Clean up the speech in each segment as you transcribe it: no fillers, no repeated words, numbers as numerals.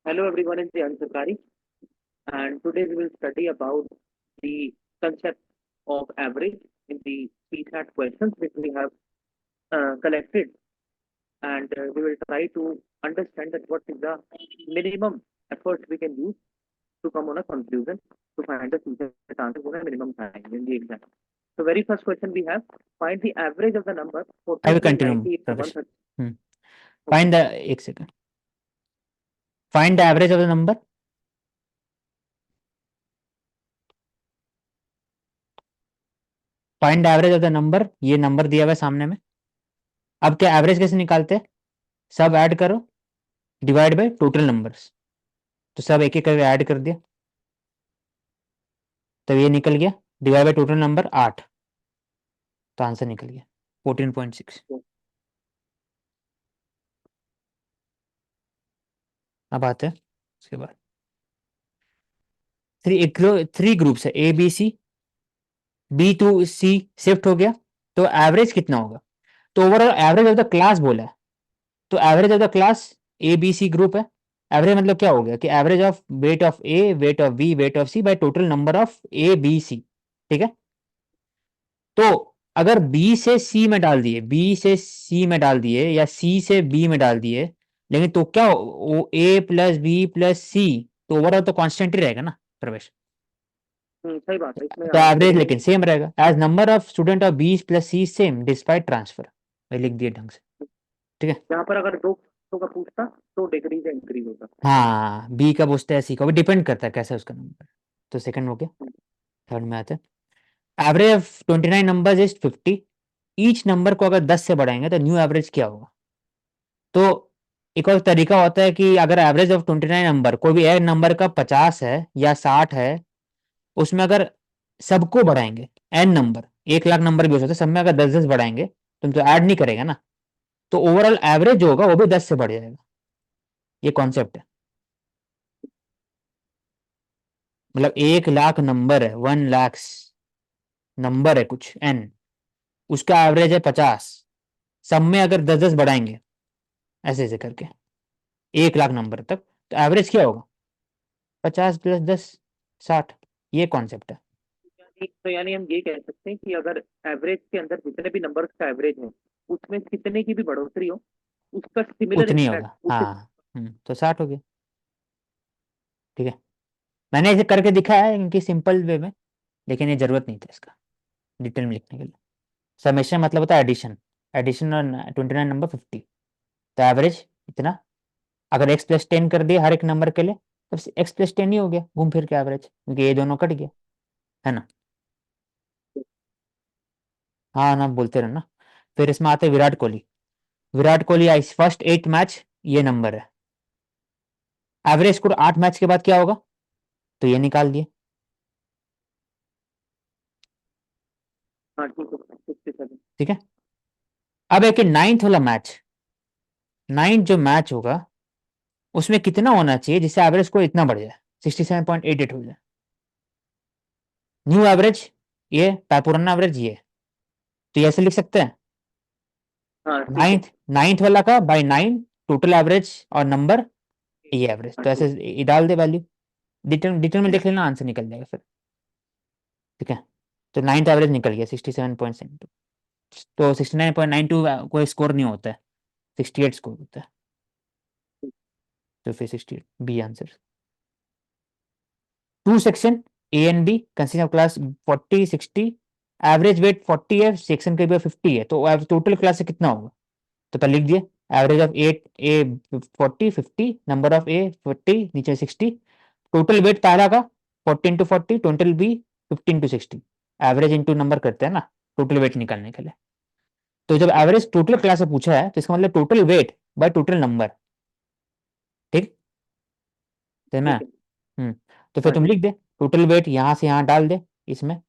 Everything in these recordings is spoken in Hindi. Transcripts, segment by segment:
Hello everyone, it's Jan Sarkari, and today we will study about the concept of average in the CSAT questions which we have collected, and we will try to understand that what is the minimum effort we can use to come on a conclusion to find the CSAT answer in a minimum time in the exam. So very first question we have, find the average of the number I will 43, continue, 98 to Pravesh. 130. Okay. Find the एक second. Find the average of the number. Find average of the number. ये नंबर दिया हुआ है सामने में. अब क्या एवरेज कैसे निकालते हैं? सब ऐड करो, डिवाइड बाय टोटल नंबर्स. तो सब एक एक करके ऐड कर दिया, तब ये निकल गया. डिवाइड बाय टोटल नंबर 8, तो आंसर निकल गया 14.6. अब आते हैं उसके बाद. थ्री ग्रुप्स है, A B C. B to C shift हो गया, तो एवरेज कितना होगा? तो overall average of the class बोला है, तो average of the class A B C group है. एवरेज मतलब क्या हो गया कि average of weight of A, weight of B, weight of C by total number of A B C. ठीक है. तो अगर बी से सी में डाल दिए, बी से सी में डाल दिए या सी से बी में डाल दिए, लेकिन तो क्या ए प्लस बी प्लस सी, तो ओवरऑल तो कांस्टेंट ही रहेगा ना प्रवेश. सही बात है, इसमें तो एवरेज कोई लेकिन सेम रहेगा. As number of student of B plus C same despite transfer. लिख दिए ढंग से. ठीक है. यहाँ पर अगर दो का पूछता तो डिक्रीज या इंक्रीज होता। हाँ, बी का पूछता है, सी का, वो डिपेंड करता है कैसा है उसका नंबर. तो सेकंड हो गया. थर्ड में आते हैं. Average of 29 numbers is 50. Each number को अगर 10 से बढ़ाएंगे तो न्यू एवरेज क्या होगा? तो एक और तरीका होता है कि अगर एवरेज ऑफ 29 नंबर, कोई भी एक नंबर का 50 है या 60 है, उसमें अगर सबको बढ़ाएंगे, एन नंबर, 1 लाख नंबर भी हो सकता है, सब में अगर 10-10 बढ़ाएंगे, तुम तो ऐड नहीं करेगा ना, तो ओवरऑल एवरेज जो होगा वो भी 10 से बढ़ जाएगा. ये कॉन्सेप्ट है. मतलब 1 लाख नंबर है, 1 lakhs नंबर है कुछ एन, उसका एवरेज है 50. सब में अगर 10-10 बढ़ाएंगे ऐसे ऐसे करके 1 लाख नंबर तक, तो एवरेज क्या होगा? 50 + 10, 60. ये कॉन्सेप्ट है. तो यानी हम ये कह सकते हैं कि अगर एवरेज के अंदर जितने भी नंबर्स का एवरेज है उसमें कितने की भी बढ़ोतरी हो उसका सिमिलर उतनी इम्पैक्ट होगा, उस। हाँ. तो 60 हो गया. ठीक है. मैंने इसे करके दिखाया है इनकी सिंपल वे में, लेकिन ये जरूरत नहीं था इसका डिटेल में लिखने के लिए. समेशन मतलब होता है एडिशन. एडिशन और 29 नंबर 50, तो एवरेज इतना. अगर x+10 कर दिया हर एक नंबर के लिए, तो x+10 ही हो गया घूम फिर के एवरेज, क्योंकि ये दोनों कट गया, है ना. हाँ ना, बोलते रहना. फिर इसमें आते हैं विराट कोहली. विराट कोहली आई फर्स्ट 8 मैच, ये नंबर है. एवरेज स्कोर 8 मैच के बाद क्या होगा? तो ये निकाल दिए. हाँ ठीक है, 67। ठीक है. अब एक नाइन्थ वाला मैच, नाइन्थ जो मैच होगा उसमें कितना होना चाहिए जिससे एवरेज स्कोर इतना बढ़ जाए, 67.88 हो जाए. न्यू एवरेज ये, पुराना एवरेज ये. तो ये ऐसे लिख सकते हैं. हाँ ठीक है। नाइन्थ नाइन्थ वाला का बाई 9, टोटल एवरेज और नंबर, ये एवरेज. हाँ तो ऐसे ठीक। ये डाल दे वैल्यू. डिटेल डिटेल में देख लेना, आंसर निकल जाएगा फिर. ठीक है. तो नाइन्थ एवरेज निकल गया 67.72. तो 69.92 कोई स्कोर नहीं होता है, 68 स्कोर होता है. तो फिर 68 B answer. Two section A and B consist of class 40-60. Average weight 40 है, सेक्शन के भी 50 है, तो टोटल क्लास से कितना होगा? तो पहले लिख दिए. Average of A 40-50, number of A 40, नीचे 60. टोटल वेट पहला का 40 × 40, total B 15 × 60. Average into number करते हैं ना टोटल वेट निकालने के लिए. तो जब एवरेज टोटल क्लास से पूछा है तो इसका मतलब total weight by total number. ठीक है ना. ठीक है। तो फिर हाँ तुम ठीक। लिख दे टोटल वेट, यहाँ से यहाँ डाल दे इसमें,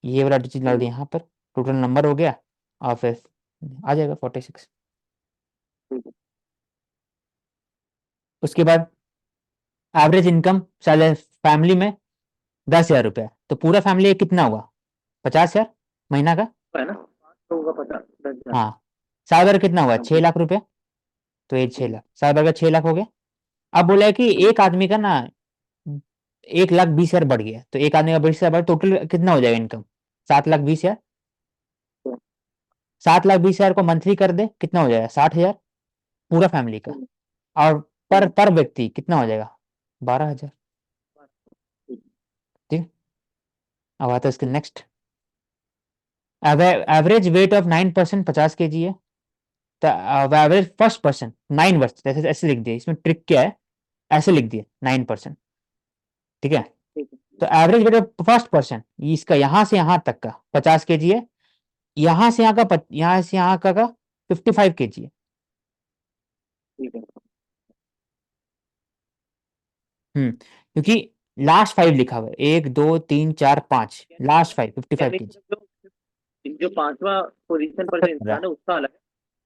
ये वाला चीज डाल दे यहाँ पर, टोटल नंबर हो गया, और फिर आ जाएगा 46. ठीक है। उसके बाद एवरेज इनकम शायद फैमिली में 10,000 रुपया, तो पूरा फैमिली कितना हुआ? 50,000 महीना का. है ना, तो होगा 50, 10,000। हाँ. साल भर कितना हुआ? हाँ, 6 लाख रुपया. तो ये 6 लाख, साल भर का 6 लाख हो गया. अब बोला है कि एक आदमी का ना 1,20,000 बढ़ गया, तो एक आदमी का 20,000 बढ़, टोटल कितना हो जाएगा इनकम? 7,20,000। 7,20,000 को मंथली कर दे, कितना हो जाएगा? 60,000 पूरा फैमिली का। और पर व्यक्ति कितना हो जाएगा? 12,000। ठीक। अब आता है इसके next. Average weight of 9% 50 kg है। तो एवरेज फर्स्ट पर्सन 9 वर्ष, जैसे ऐसे लिख दिया, इसमें ट्रिक क्या है, ऐसे लिख दिया 9%। ठीक है। तो average weight of first person, इसका यहां से यहां तक का 50 kg है, यहां से यहाँ का यहां से यहाँ का 55 kg है। क्योंकि लास्ट 5 लिखा हुआ है, 1 2 3 4 5, लास्ट 5 55 kg। जो पांचवा पोजीशन पर जो इंसान है उसका अलग है,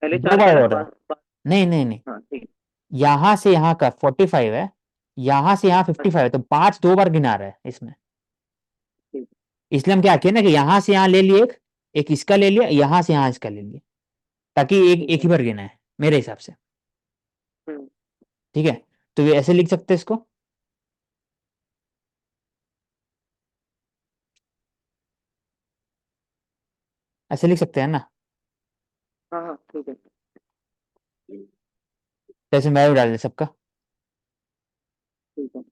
पहले दो 4 क्या बार ना हो रहा है। नहीं नहीं नहीं, हाँ ठीक यहां से यहाँ का 45 है, यहां से यहाँ 55 है, तो 5 2 बार गिना रहा है इसमें। ठीक। इसलिए हम क्या किए ना कि यहां से यहाँ ले लिए, एक इसका ले लिया, यहां से यहाँ इसका ले लिया, ताकि एक ठीक एक है। ही बार गिना है मेरे हिसाब से। हम्म, ठीक है। तो ये ऐसे लिख सकते हैं इसको, ऐसे लिख सकते हैं ना। हाँ हाँ ठीक है। तो ऐसे वैल्यू डाल दे सबका। ठीक है।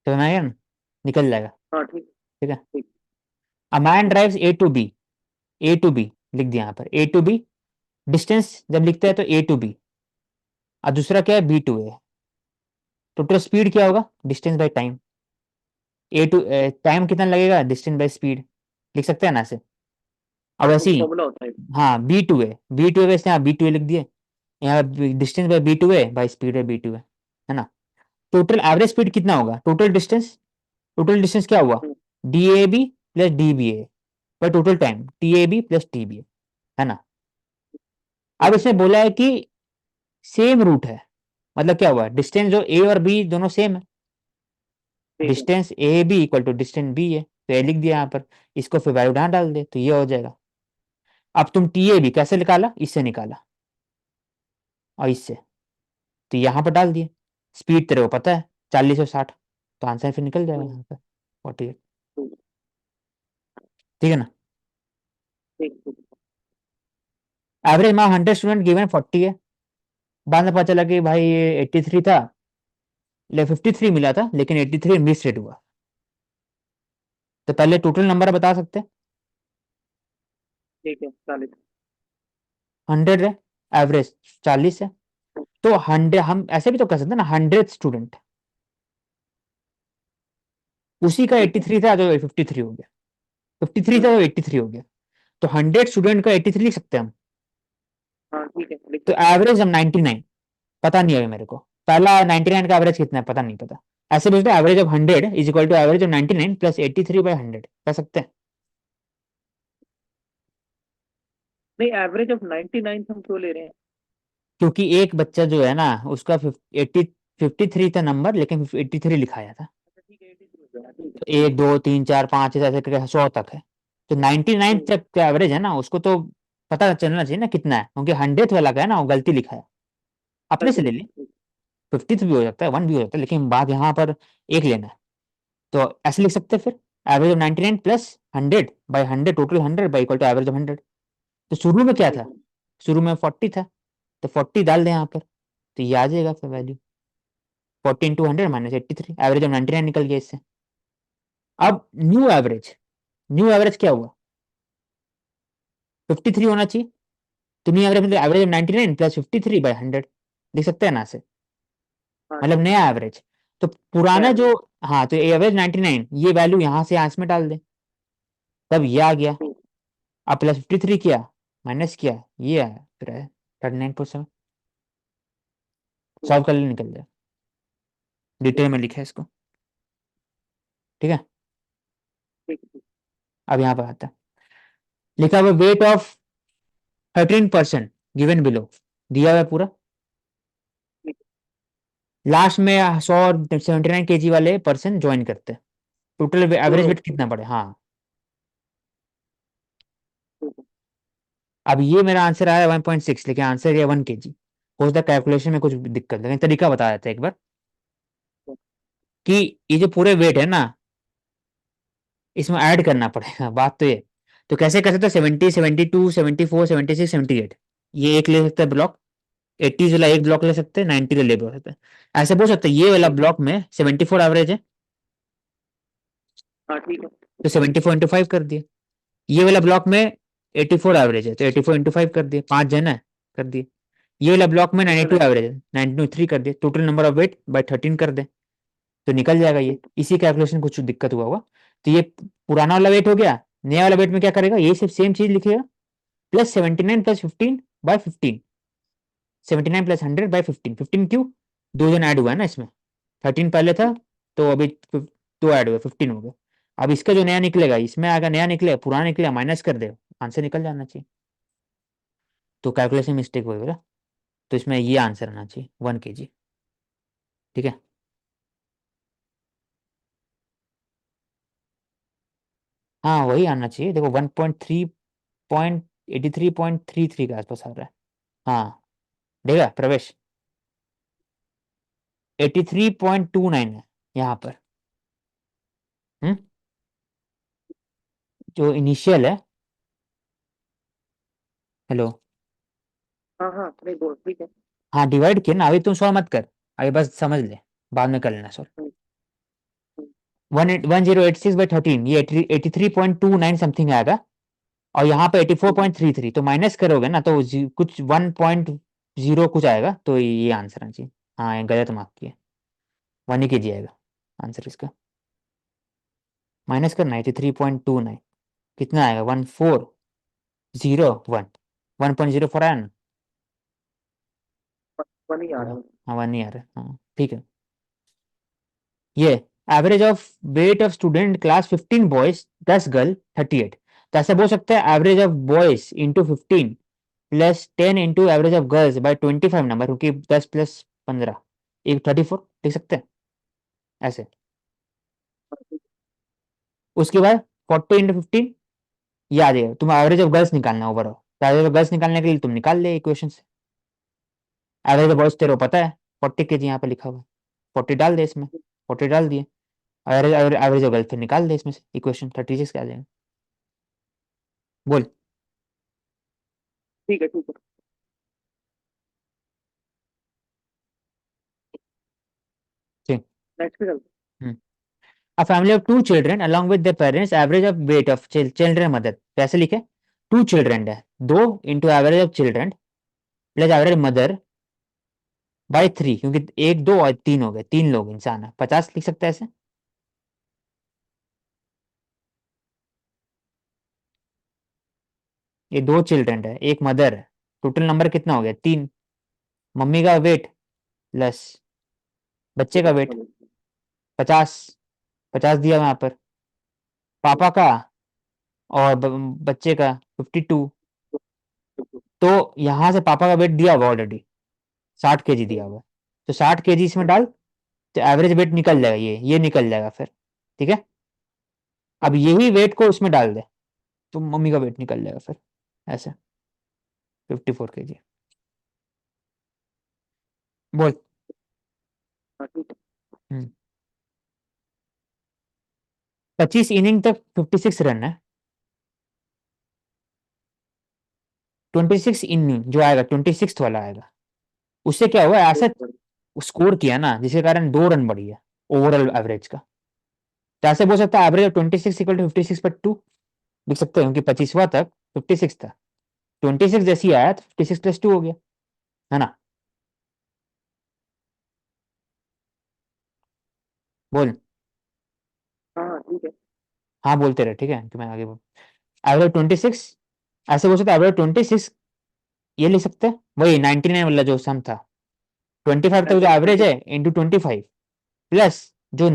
तो ना यार निकल जाएगा। हाँ ठीक। ठीक है। ठीक। A man drives A to B, A to B लिख दिया यहाँ पर, ए टू बी। डिस्टेंस जब लिखते हैं तो ए टू बी, और दूसरा क्या है, B to A. Total speed क्या होगा, distance by time. A to time कितना लगेगा, डिस्टेंस बाय स्पीड, लिख सकते हैं ना ऐसे। अब हाँ ऐसे कुछ ही, फॉर्मूला होता है। हाँ B to A, B to A वैसे यहाँ बी टू ए लिख दिए, यहाँ distance by B to A by speed है बी टू है ना। टोटल एवरेज स्पीड कितना होगा, टोटल डिस्टेंस, टोटल डिस्टेंस क्या हुआ, hmm, D A B plus D B A by total time T A B plus T B है ना। अब ठीक है। इसमें बोला है कि सेम रूट है, मतलब क्या हुआ, डिस्टेंस जो ए और बी दोनों सेम है, ठीक है। Distance A B equal to distance B है, तो ये लिख दिया यहाँ पर, इसको फिर वैल्यू यहाँ डाल दे तो ये हो जाएगा। अब तुम टी ए बी कैसे निकाला, इससे निकाला और इससे, तो यहाँ पर डाल दिए। स्पीड तेरे को पता है 40 और 60, तो आंसर फिर निकल जाएगा हम्म, यहाँ पर 48। ठीक ठीक है ना। ठीक ठीक। एवरेज मार्क 100 स्टूडेंट गिवन 40 है। बाद में पता चला कि भाई ये 83 था, 53 मिला था, लेकिन 83 मिस रेट हुआ। तो पहले टोटल नंबर बता सकते हैं। ठीक है 40। 100 है, एवरेज 40 है, तो 100 हम ऐसे भी तो कर सकते हैं ना, 100 स्टूडेंट, उसी का ठीक है। 83 था जो 53 हो गया, 53 था हम्म, जो 83 हो गया, तो 100 स्टूडेंट का 83 लिख सकते हैं हम। हाँ ठीक है लिख तो सकते हैं। एवरेज हम 99, पता नहीं है मेरे को, पहला 99 का एवरेज कितना है पता नहीं पता, ऐसे बोलते हैं average of 100 is equal to average of 99 plus 83/100 कर सकते हैं। नहीं एवरेज ऑफ 99 हम क्यों ले रहे हैं? क्योंकि एक बच्चा जो है ना, उसका 53 था नंबर, लेकिन 83 लिखाया था। अच्छा ठीक है 83 हो गया, ठीक है। तो 1 2 3 4 5 ऐसे करके 100 तक है, तो 99 हम्म, तक का एवरेज है ना, उसको तो पता चलना चाहिए ना कितना है, क्योंकि 100th वाला का है ना वो गलती लिखा है, अपने से गलती ले लिखी ले। है। 50th भी हो सकता है, 1 भी हो सकता है, लेकिन बात यहाँ पर एक लेना है, तो ऐसे लिख सकते हैं फिर, average of 99 plus 100/100 total 100 by equal to average of 100। तो शुरू में क्या ठीक था, है। शुरू में 40 था, तो 40 डाल दें यहाँ पर, तो ये आ जाएगा फिर वैल्यू 40 × 100 माइनस 83, एवरेज ऑफ 99 निकल गया इससे। अब न्यू एवरेज क्या हुआ, 53 होना चाहिए, तो न्यू एवरेज मतलब एवरेज ऑफ 99 प्लस 53/100 लिख सकते हैं ना से, हाँ मतलब ठीक है। नया एवरेज। तो पुराना जो, एवरेज। हाँ तो एवरेज 99 ये वैल्यू यहाँ से यहाँ इसमें डाल दे, तब ये आ गया। ठीक। अब प्लस 53 किया, माइनस किया, ये आया, फिर आया 39.7। ठीक सॉल्व कर ले निकल जाए, डिटेल में लिखा है इसको। ठीक है। ठीक ठीक। अब यहाँ पर आता है, लिखा हुआ वेट ऑफ 13% गिवन बिलो, दिया हुआ है पूरा। ठीक लास्ट में 179 kg वाले पर्सन ज्वाइन करते हैं, टोटल एवरेज दोनों। वेट कितना पड़े, हाँ। ठीक है। अब ये मेरा आंसर आया 1.6, लेकिन आंसर ये 1 kg। हो सकता है कैलकुलेशन में कुछ दिक्कत, लेकिन तरीका बता देते हैं एक बार कि ये जो पूरे वेट है ना, इसमें ऐड करना पड़ेगा। बात तो ये, तो कैसे कर सकते हैं? 70, 72, 74, 76, 78, ये एक ले सकते हैं ब्लॉक। 80 वाला एक ब्लॉक ले सकते हैं, 90 वाला ले सकते हैं। ऐसे बोल सकते हैं ये वाला ब्लॉक में 74 एवरेज है, हाँ ठीक है। तो 74 × 5 कर दिए। ये वाला ब्लॉक में 84 एवरेज है, तो 84 × 5 कर दिए, 5 जन है, कर दिए। ये वाला ब्लॉक में 92 करेक्ट। एवरेज है, 93 कर दिए। Total number of weight by 13 कर दे, तो निकल जाएगा ये। इसी कैलकुलेशन कुछ दिक्कत हुआ होगा। तो ये पुराना वाला वेट हो गया। नया वाला वेट में क्या करेगा? ये सिर्फ सेम चीज लिखेगा, +79 + 15/15। 79 + 100/15। 15 क्यों? 2 जन ऐड हुआ है ना इसमें, 13 पहले था, तो अभी 2 ऐड हुए, 15 हो गए। अब इसका जो नया निकलेगा, इसमें अगर नया निकलेगा, पुराना निकलेगा, माइनस कर दे, आंसर निकल जाना चाहिए। तो कैलकुलेशन मिस्टेक हो गया, तो इसमें ये आंसर आना चाहिए 1 kg। ठीक है। हाँ वही आना चाहिए, देखो 1.83 के आसपास आ रहा है। हाँ, देखा प्रवेश, 83.29 है यहाँ पर। हम्म, जो इनिशियल है। हेलो। हाँ हाँ नहीं बोल, ठीक है। हाँ डिवाइड किया ना, अभी तुम सॉल्व मत कर, अभी बस समझ ले, बाद में कर लेना सॉल्व। हम्म, हम्म, 1086/13, ये 83.29 समथिंग आएगा। और यहाँ पे एटी फोर हम्म, पॉइंट थ्री थ्री तो माइनस करोगे ना, तो कुछ 1.0 कुछ आएगा, तो ये आंसर आना चाहिए। हाँ ये गलत मार्क किया, 1 kg आएगा आंसर इसका। माइनस करना 83.29, कितना आएगा? 1401, 1.04 आया ना? वन ही आ रहा हाँ है। हाँ, 1 नहीं आ रहा, हाँ ठीक है। ये average of weight of student class 15 boys 10 girl 38। तो ऐसा बोल सकते हैं average of boys into 15 +10 into average of girls by 25 number, क्योंकि 10 + 15 एक 34 लिख सकते हैं ऐसे। उसके बाद 40 × 15, ये आ जाएगा। तुम एवरेज ऑफ गर्ल्स निकालना ओवरऑल, तो एवरेज ऑफ गर्ल्स निकालने के लिए तुम निकाल ले इक्वेशन से। एवरेज ऑफ बॉयज तेरे को पता है 40 kg यहाँ पे लिखा हुआ है, 40 डाल दे इसमें, 40 डाल दिए। एवरेज एवरेज ऑफ गर्ल्स फिर निकाल दे इसमें से, इक्वेशन 36 आ जाएगा। बोल। ठीक है ठीक है। ठीक। नेक्स्ट पे चलते A family of two children along with their parents, average of weight of children mother, कैसे लिखे? टू चिल्ड्रन है, दो into average of children plus average mother by 3, क्योंकि एक दो और तीन हो गए, 3 लोग इंसान है, 50 लिख सकते हैं ऐसे। ये दो चिल्ड्रन है, एक मदर है, टोटल नंबर कितना हो गया? 3। मम्मी का वेट प्लस बच्चे का वेट हैं। 50, 50 दिया वहां पर। पापा का और बच्चे का 52। तो यहां से पापा का वेट दिया हुआ ऑलरेडी, 60 kg दिया हुआ है, तो 60 kg इसमें डाल, तो एवरेज वेट निकल जाएगा, ये निकल जाएगा फिर। ठीक है। अब यही वेट को उसमें डाल दे, तो मम्मी का वेट निकल जाएगा फिर ऐसे, 54 kg। बोल। हाँ ठीक है। 25 इनिंग तक 56 रन है। 26 इनिंग जो आएगा, 26 वाला आएगा, उससे क्या हुआ? ऐसा स्कोर किया ना जिसके कारण 2 रन बढ़ी है ओवरऑल एवरेज का। तो ऐसे बोल सकता है एवरेज 26 = 56/2 लिख सकते हैं, क्योंकि 25वां तक 56 था, 26 जैसी आया तो 56 + 2 हो गया, है ना? बोल। हाँ हाँ ठीक है। हाँ बोलते रहे, ठीक है, कि मैं आगे बोल। एवरेज 26, ऐसे बोल सकते एवरेज 26, ये लिख सकते हैं वही 99 वाला जो सम था, 25 तक जो एवरेज एवरेज ट्वेंटी। है इंटू 25 प्लस जो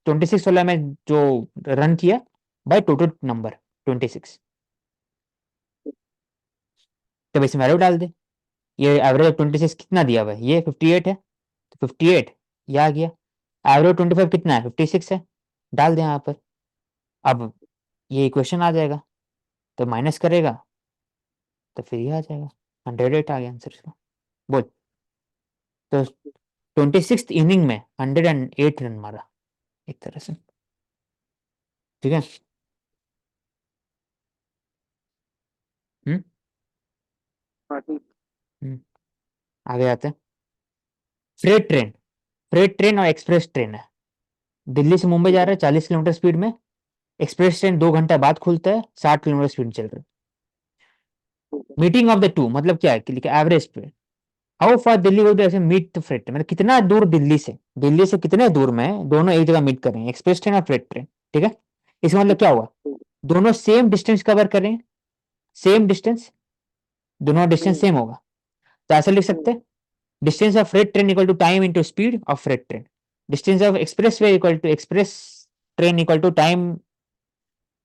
26 वाला में जो रन किया बाय टोटल नंबर 26। तब इसमें वैल्यू डाल दे। ये एवरेज 26 कितना दिया हुआ है? ये 58 है, तो 58 ये आ गया। एवरेज 25 कितना है? 56 है, डाल दे यहाँ पर। अब ये इक्वेशन आ जाएगा, तो माइनस करेगा, तो फिर ये आ जाएगा 108 आ गया आंसर इसका। बोल। तो 26th इनिंग में 108 रन मारा एक तरह से, ठीक है। हम्म हाँ ठीक। हम्म, आगे आते हैं। फ्रेट ट्रेन और एक्सप्रेस ट्रेन है, दिल्ली से मुंबई ठीक जा है। रहा है 40 किलोमीटर स्पीड में। एक्सप्रेस ट्रेन 2 घंटा बाद खुलता है, 60 किलोमीटर स्पीड चल रहा है। ठीक है। मीटिंग ऑफ द टू मतलब क्या है कि average speed. How far Delhi would ऐसे मीट द फ्रेट, मतलब कितना दूर दिल्ली से कितने दूर में दोनों एक जगह मीट कर रहे हैं, एक्सप्रेस ट्रेन और फ्रेट ट्रेन, ठीक है। इसका मतलब ठीक क्या है। हुआ, ठीक दोनों सेम डिस्टेंस कवर कर रहे हैं, सेम डिस्टेंस, दोनों है। डिस्टेंस सेम होगा। तो ऐसा लिख हम्म, सकते हैं, distance of freight train equal to time into speed of freight train, distance of express way equal to express train equal to time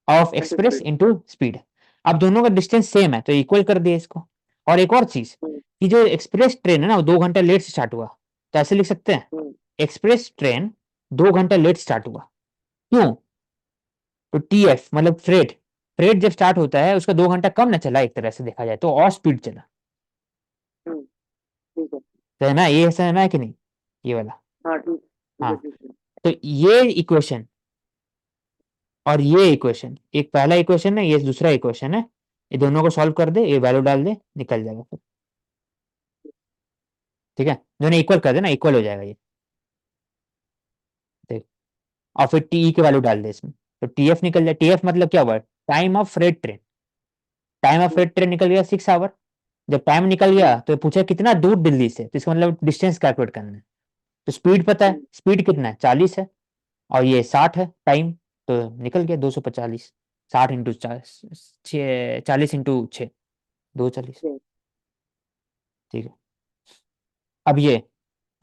of into express spread। Into speed. अब दोनों का डिस्टेंस सेम है तो इक्वल कर दिए इसको। और एक और चीज, हम्म, कि जो एक्सप्रेस ट्रेन है ना वो 2 घंटा लेट से स्टार्ट हुआ, तो ऐसे लिख सकते हैं, हम्म, एक्सप्रेस ट्रेन 2 घंटा लेट स्टार्ट हुआ। क्यों, तो टी एफ मतलब फ्रेट, फ्रेट जब स्टार्ट होता है उसका 2 घंटा कम ना चला, एक तरह से देखा जाए तो और स्पीड चला। हम्म, ठीक है। सहना ये सहना है कि नहीं, ये वाला। हाँ ठीक। ठीक है। हाँ, ठीक है। तो ये इक्वेशन और ये इक्वेशन, एक पहला इक्वेशन है, ये दूसरा इक्वेशन है, ये दोनों को सॉल्व कर दे, ये वैल्यू डाल दे, निकल जाएगा फिर, ठीक है। दोनों इक्वल कर दे ना, इक्वल हो जाएगा ये, देख। और फिर टी की वैल्यू डाल दे इसमें, तो टी एफ निकल जाए। टी एफ मतलब क्या हुआ, time of freight train, time of hmm, freight train निकल गया 6 आवर। जब टाइम निकल गया हम्म, तो पूछा कितना दूर दिल्ली से, तो इसका मतलब डिस्टेंस कैलकुलेट करना है। तो स्पीड पता है, हम्म, स्पीड कितना है 40 है, और ये 60 है टाइम, तो निकल गया 245, 60 इंटू 40 इंटू 6, 240, हम्म, ठीक है। अब ये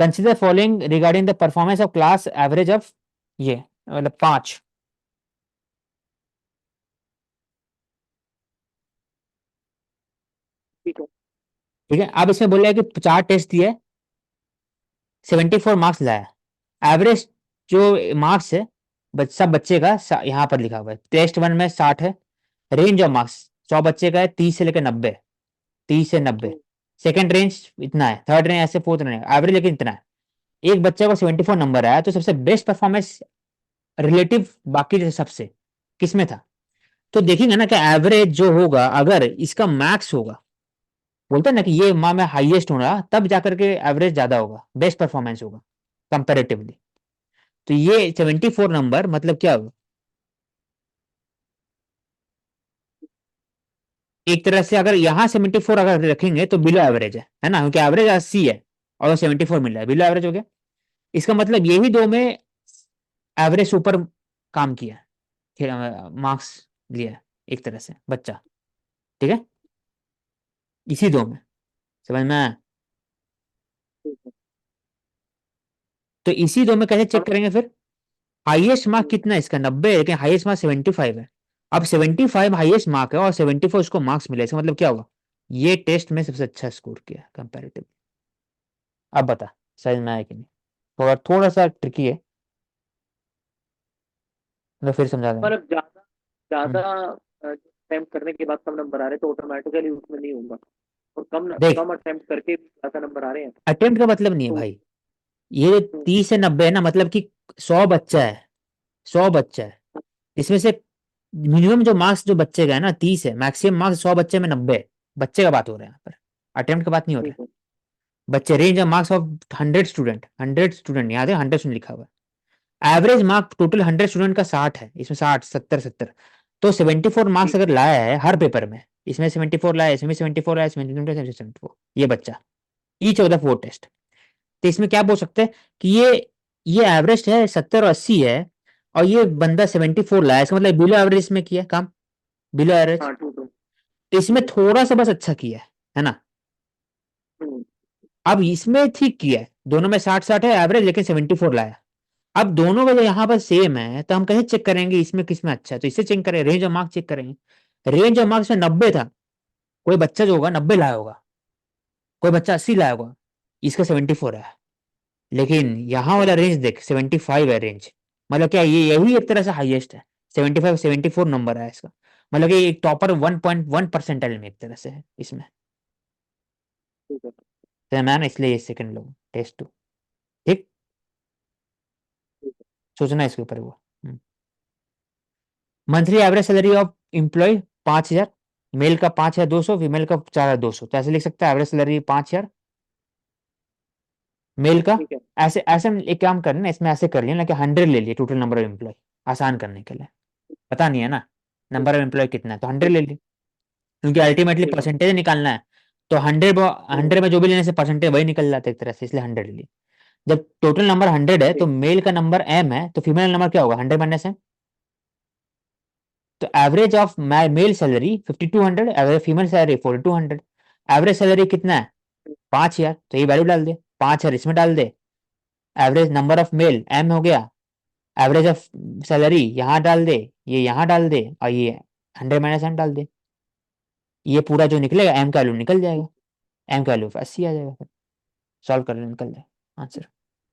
consider following regarding the performance of class average of, ये मतलब 5, ठीक है। ठीक है। अब इसमें बोल रहा है कि 4 टेस्ट दिए, 74 मार्क्स लाया, एवरेज जो मार्क्स है सब बच्चे का यहाँ पर लिखा हुआ है, टेस्ट 1 में 60 है, रेंज ऑफ मार्क्स 100 बच्चे का है 30 से लेकर 90, 30 से 90, हम्म, सेकंड रेंज इतना है, थर्ड रेंज ऐसे, फोर्थ रेंज एवरेज लेकिन इतना है। एक बच्चे को 74 नंबर आया, तो सबसे बेस्ट परफॉर्मेंस रिलेटिव बाकी सबसे किसमें था, तो देखेंगे ना कि एवरेज जो होगा अगर इसका मैक्स होगा, बोलते हैं ना कि ये माह में हाईएस्ट होगा, तब जाकर के एवरेज ज्यादा होगा, बेस्ट परफॉर्मेंस होगा कंपेरेटिवली। तो ये 74 नंबर मतलब क्या होगा, एक तरह से अगर यहाँ 74 अगर रखेंगे तो बिलो एवरेज है ना, क्योंकि एवरेज 80 है और 74 मिल रहा है, बिलो एवरेज हो गया। इसका मतलब ये भी दो में एवरेज से ऊपर काम किया है, मार्क्स लिया है एक तरह से बच्चा, ठीक है, इसी दो में, समझ में आया? ठीक है। तो इसी दो में कैसे चेक अब करेंगे फिर, हाईएस्ट मार्क हम्म, कितना है इसका 90 है, लेकिन हाईएस्ट मार्क 75 है। अब 75 हाईएस्ट मार्क है और 74 उसको मार्क्स मिले, इसका मतलब क्या होगा, ये टेस्ट में सबसे अच्छा स्कोर किया कंपेरेटिव। अब बता समझ में आया कि नहीं, थोड़ा थोड़ा सा ट्रिकी है, मैं फिर समझा देंगे। मतलब ज्यादा ज्यादा हम्म, अटेम्प्ट करने के बाद कम नंबर आ रहे हैं तो ऑटोमेटिकली उसमें नहीं होगा। और देख, कम अटेम्प्ट करके भी ज्यादा नंबर आ रहे हैं अटेम्प्ट का मतलब नहीं है तो। भाई, ये हम्म, 30 से 90 है ना, मतलब कि 100 बच्चा है, 100 बच्चा है, इसमें से मिनिमम जो मार्क्स जो बच्चे का है ना 30 है, मैक्सिमम मार्क्स 100 बच्चे में 90 है, बच्चे का बात हो रहा है यहाँ पर, अटेम्प्ट का बात नहीं हो रहा ठीक है। है। बच्चे, range of marks of 100 student, 100 student याद है, 100 लिखा हुआ है, एवरेज मार्क टोटल 100 स्टूडेंट का 60 है, इसमें 60 70 70, तो 74 मार्क्स ठीक। अगर लाया है हर पेपर में, इसमें 74 लाया, इसमें 74 लाया, इसमें 74, ये बच्चा ईच ऑफ द 4 टेस्ट, तो इसमें क्या बोल सकते हैं कि ये एवरेज है 70 और 80 है, और ये बंदा 74 लाया, इसका मतलब बिलो एवरेज में किया काम, बिलो एवरेज। हाँ ठीक है। तो इसमें ठीक है। थोड़ा सा बस अच्छा किया है ना। हम्म, अब इसमें ठीक किया है, दोनों में 60 60 है एवरेज, लेकिन 74 लाया। अब दोनों का जो यहाँ पर सेम है, तो हम कैसे चेक करेंगे इसमें किसमें अच्छा है, तो इससे चेक करें, रेंज ऑफ मार्क्स चेक करेंगे, रेंज ऑफ मार्क्स में 90 था, कोई बच्चा जो होगा 90 लाया होगा, कोई बच्चा 80 लाया होगा, इसका 74 है। लेकिन यहाँ वाला रेंज देख 75 है रेंज, मतलब क्या ये यही एक तरह से हाईएस्ट है, 75 74 नंबर है इसका, मतलब कि एक टॉपर 1.1 परसेंटाइल में एक तरह से है इसमें। ठीक है। तो मैंने इसलिए सेकंड लो टेस्ट 2। ठीक, ठीक है। सोचना इसके ऊपर वो। Monthly average salary of employ 5,000, male का 5,200, फीमेल का 4,200। तो ऐसे लिख सकते हैं एवरेज सैलरी 5,000 मेल का। ठीक है। ऐसे ऐसे हम एक काम करना, इसमें ऐसे कर लिया ना कि 100 ले लिए टोटल नंबर ऑफ एम्प्लॉय, आसान करने के लिए। पता नहीं है ना ठीक नंबर ऑफ एम्प्लॉय कितना है, तो 100 ठीक ले ली, क्योंकि अल्टीमेटली ठीक है। परसेंटेज निकालना है। तो 100 हम्म, 100 में जो भी लेने से परसेंटेज वही निकल जाता है एक तरह से, इसलिए 100 ले ली। जब टोटल नंबर 100 है तो ठीक। मेल का नंबर m है, तो फीमेल नंबर क्या होगा 100 - m। तो average of male salary 5200, average female salary 4200। Average salary कितना है 5,000, तो ये वैल्यू डाल दे, 5,000 इसमें डाल दे। Average number of male m हो गया, एवरेज ऑफ सैलरी यहाँ डाल दे, ये यहाँ डाल दे, और ये 100 - m डाल दे। ये पूरा जो निकलेगा m का वैल्यू निकल जाएगा, m का वैल्यू 80 आ जाएगा, फिर सॉल्व कर निकल जाएगा आंसर।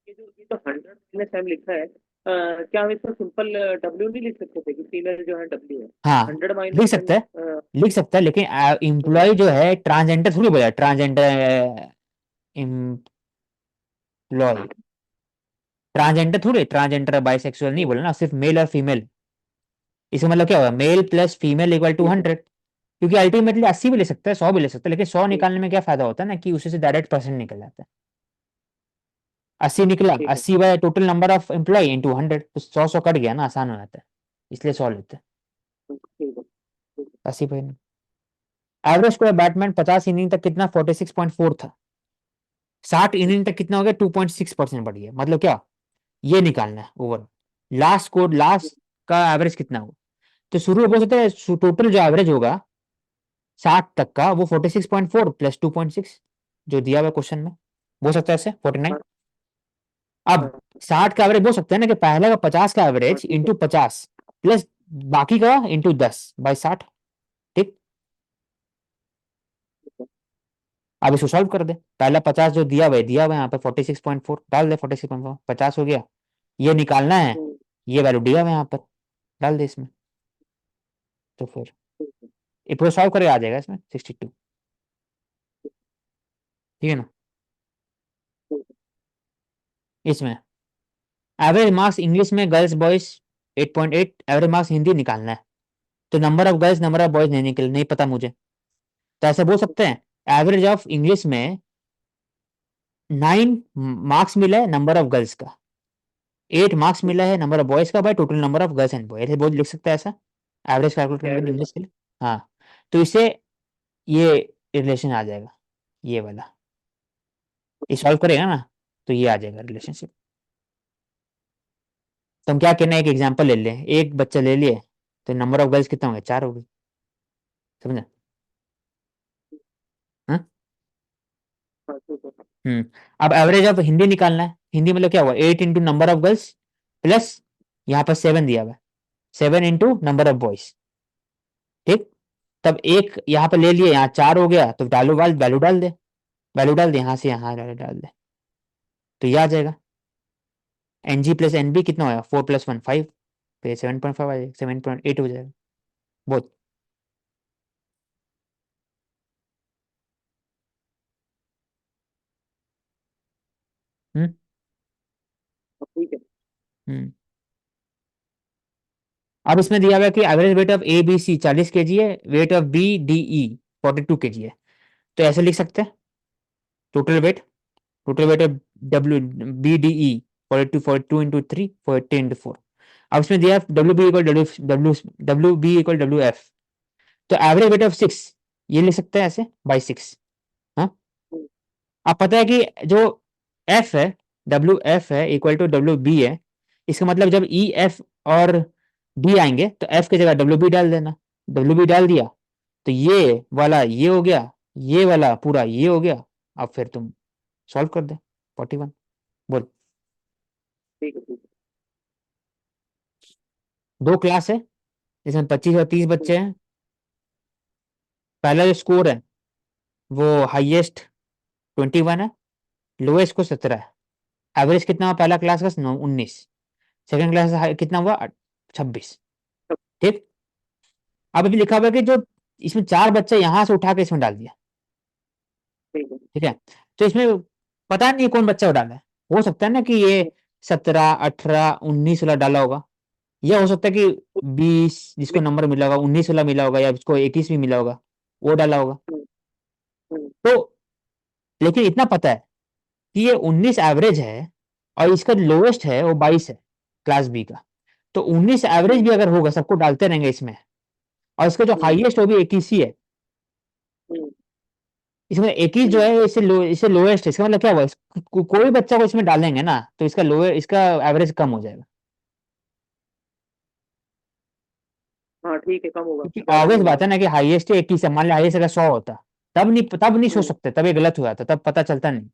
ये जो 100 माइनस एम लिखा है, क्या हम इसको सिंपल डब्ल्यू नहीं लिख सकते थे कि फीमेल जो है डब्ल्यू है? हाँ 100 माइनस लिख एम। सकता है, लिख सकता है, लेकिन तो एम्प्लॉय जो है ट्रांसजेंडर थोड़ी बोला, ट्रांसजेंडर एम्प्लॉय, ट्रांसजेंडर थोड़ी, ट्रांसजेंडर बाइसेक्सुअल नहीं बोला ना, सिर्फ मेल और फीमेल। इसका मतलब क्या होगा male plus female equal to ठीक है। 100। क्योंकि अल्टीमेटली 80 भी ले सकता है, 100 भी ले सकता है, लेकिन 100 ठीक। निकालने में क्या फायदा होता है ना कि उसी से डायरेक्ट परसेंट निकल जाता है। 80 निकला, ठीक है। 80 by total number of employ into 100, तो 100 कट गया ना, आसान हो जाता है, इसलिए 100 लेते हैं। ठीक है। ठीक 80 by, average score batsman 50 inning तक कितना 46.4 था, 60 इनिंग तक कितना हो गया 2.6% बढ़ गया। मतलब क्या, ये निकालना है ओवर लास्ट स्कोर, है। लास्ट का एवरेज कितना होगा। तो शुरू में बोल सकते हैं टोटल जो एवरेज होगा 60 तक का वो 46.4 प्लस 2.6 जो दिया हुआ क्वेश्चन में, बोल सकता है ऐसे 49। हाँ। अब हाँ। 60 का एवरेज बोल सकते हैं ना कि पहले का 50 का हाँ, एवरेज ठीक है। इंटू 50 प्लस बाकी का इंटू 10/60। ठीक, ठीक है। अब इसको सॉल्व कर दे, पहला 50 जो दिया हुआ है यहाँ पे 46.4 डाल दे, 46.4 50 हो गया, ये निकालना है, हम्म, ये वैल्यू दिया हुआ है यहाँ पर, डाल दे इसमें। तो फिर ठीक है। ये पूरा सॉल्व करके आ जाएगा इसमें 62। ठीक है ना। ठीक है। इसमें एवरेज मार्क्स इंग्लिश में girls boys 8.8, average marks Hindi निकालना है। तो number of girls number of boys नहीं पता मुझे, तो ऐसे बोल सकते हैं एवरेज ऑफ इंग्लिश में 9 मार्क्स मिला है नंबर ऑफ गर्ल्स का, 8 मार्क्स मिला है नंबर ऑफ बॉयज का bye total number of girls and boy, ऐसे बहुत लिख सकता है ऐसा एवरेज कैलकुलेट करने के लिए एवरेज। इंग्लिश के लिए। हाँ, तो इससे ये रिलेशन आ जाएगा, ये वाला, ये सॉल्व करेगा ना, तो ये आ जाएगा रिलेशनशिप। तो हम क्या कहना है, एक एग्जांपल ले लें, एक बच्चा ले लिए, तो नंबर ऑफ गर्ल्स कितना हो गया 4 हो गई, समझा। हाँ? हाँ, ठीक है। अब एवरेज ऑफ हिंदी निकालना है, हिंदी मतलब क्या हुआ 8 into number of girls plus यहाँ पर 7 दिया हुआ है, 7 इंटू नंबर ऑफ बॉयज। ठीक, तब एक यहाँ पे ले लिए, यहाँ 4 हो गया, तो वैल्यू वैल्यू डाल दे, वैल्यू डाल दे यहाँ से यहाँ डाल दे, तो ये आ जाएगा N G plus N B कितना होगा 4 + 1 5, फिर 7.5 आ जाएगा, 7.8 हो जाएगा बहुत। हम्म ठीक है। हम्म अब इसमें दिया हुआ है कि average weight of A B C 40 kg है, weight of B D E 42 kg है। तो ऐसे लिख सकते हैं total weight, total weight of W B D E 42 into 3 40 into 4। अब इसमें दिया W B equal W W W B equal W F. तो एवरेज वेट ऑफ 6 ये लिख सकते हैं ऐसे बाई 6। हाँ, हम्म, अब पता है कि जो एफ है डब्ल्यू एफ है इक्वल टू डब्ल्यू बी है, इसका मतलब जब ई एफ और डी आएंगे तो एफ की जगह डब्ल्यू बी डाल देना, डब्ल्यू बी डाल दिया, तो ये वाला ये हो गया, ये वाला पूरा ये हो गया। अब फिर तुम सॉल्व कर दे 41, बोल। ठीक है। ठीक दो क्लास है जिसमें 25 और 30 है। बच्चे हैं, पहला जो स्कोर है वो हाईएस्ट 21 है, लोएस्ट को 17 है, एवरेज कितना हुआ पहला क्लास का 19, सेकंड क्लास कितना हुआ 26। ठीक, अब अभी लिखा हुआ है कि जो इसमें 4 बच्चे यहाँ से उठा के इसमें डाल दिया, ठीक है। ठीक है। तो इसमें पता नहीं कौन बच्चा डाला है। हो सकता है ना कि ये 17 18 19 वाला डाला होगा, या हो सकता है कि 20 जिसको नंबर मिला होगा 19 वाला मिला होगा, या जिसको 21 भी मिला होगा वो डाला होगा। हम्म, हम्म, तो लेकिन इतना पता है कि ये 19 एवरेज है और इसका लोएस्ट है वो 22 है क्लास बी का। तो 19 एवरेज हम्म, भी अगर होगा, सबको डालते रहेंगे इसमें, और इसका जो हम्म, हाईएस्ट वो भी 21 ही है। हम्म, इसमें 21 जो हम्म। है इससे लोएस्ट है। इसका मतलब क्या हुआ, कोई बच्चा को इसमें डालेंगे ना तो इसका लोअर, इसका एवरेज कम हो जाएगा। हाँ ठीक है, कम होगा, क्योंकि ज्यादा नहीं ऑब्वियस होगा। बात है ना कि हाईएस्ट 21 है, मान लिया हाईएस्ट अगर 100 होता, तब नहीं सोच हम्म, सकते, तब ये गलत हुआ था, तब पता चलता नहीं।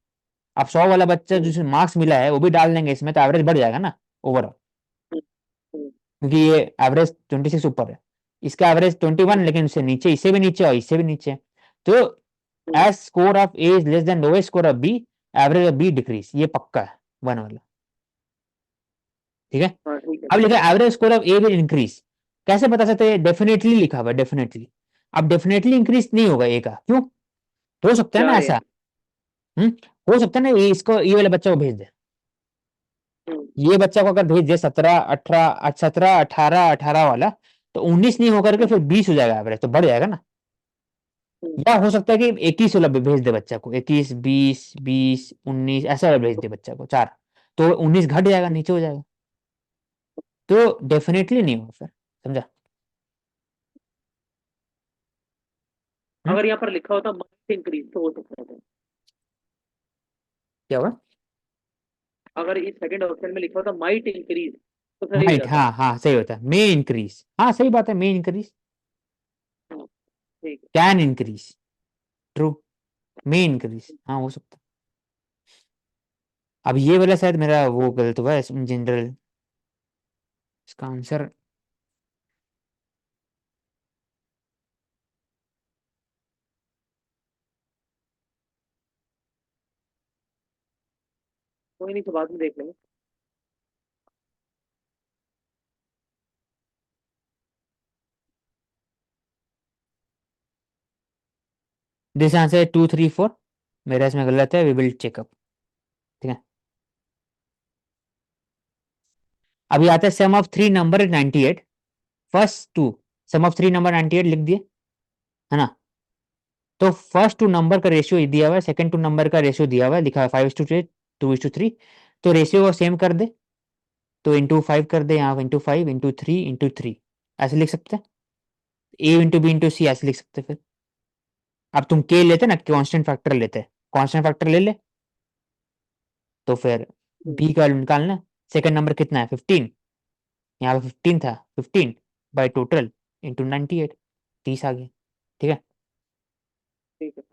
अब 100 वाला बच्चा हम्म, जिसे मार्क्स मिला है वो भी डाल देंगे इसमें, तो एवरेज बढ़ जाएगा ना ओवरऑल। हम्म, हम्म, क्योंकि ये एवरेज 26 ऊपर है, इसका एवरेज 21, हम्म, लेकिन उससे नीचे, इससे भी नीचे और इससे भी नीचे है। तो hmm. As score of A is less than lowest score of B, average of B decrease, ये पक्का है 1 वाला, ठीक है। हाँ ठीक है। अब लिखा है average score of A will increase. कैसे बता सकते हैं, डेफिनेटली लिखा हुआ है, डेफिनेटली। अब डेफिनेटली इंक्रीज नहीं होगा ए का, क्यों? हो सकता है क्या ना है? ऐसा, हम्म, हो सकता है ना ये इसको, ये वाले बच्चा को भेज दे, हम्म, ये बच्चा को अगर भेज दे 17 18, 17 18 18 वाला, तो 19 नहीं होकर के हम्म, फिर 20 हो जाएगा एवरेज, तो बढ़ जाएगा ना। हम्म, या हो सकता है कि 21 वाला भेज दे बच्चा को, 21 20 20 19 ऐसा वाला भेज दे बच्चा को 4, तो 19 घट जाएगा, हम्म। नीचे हो जाएगा। तो डेफिनेटली नहीं होगा फिर, समझा? हम्म, अगर यहाँ पर लिखा होता माइट इंक्रीज तो हो सकता था। क्या होगा? अगर इस सेकंड ऑप्शन में लिखा होता माइट इंक्रीज तो सही हो माइट, जाता। हाँ हाँ सही होता है, मे इंक्रीज, हाँ सही बात है, मे इंक्रीज, हाँ, ठीक है। Can increase, true, may increase, हाँ हो सकता है। अब ये वाला शायद मेरा वो गलत हुआ है इन जनरल, इसका आंसर, कोई नहीं, तो बाद में देख लेंगे। दिस आंसर 2 3 4, मेरा इसमें गलत है, वी विल चेकअप, ठीक है। अभी आता है sum of 3 number 98, first two, sum of 3 number 98 लिख दिए, है ना। तो फर्स्ट टू नंबर का रेशियो दिया हुआ है, सेकंड टू नंबर का रेशियो दिया हुआ है, लिखा है 5:2, 2:3। तो रेशियो को सेम कर दे, तो इंटू 5 कर दे, यहाँ इंटू 5 इंटू 3 ऐसे लिख सकते हैं। ए इंटू बी इंटू सी ऐसे लिख सकते हैं फिर। अब तुम के लेते ना, कांस्टेंट फैक्टर लेते, कांस्टेंट फैक्टर ले ले, तो फिर हम्म, बी का वैल्यू निकालना। सेकंड नंबर कितना है 15, यहाँ पे 15 था, 15 बाई टोटल इंटू 98, 30 आ गया, ठीक है। ठीक है।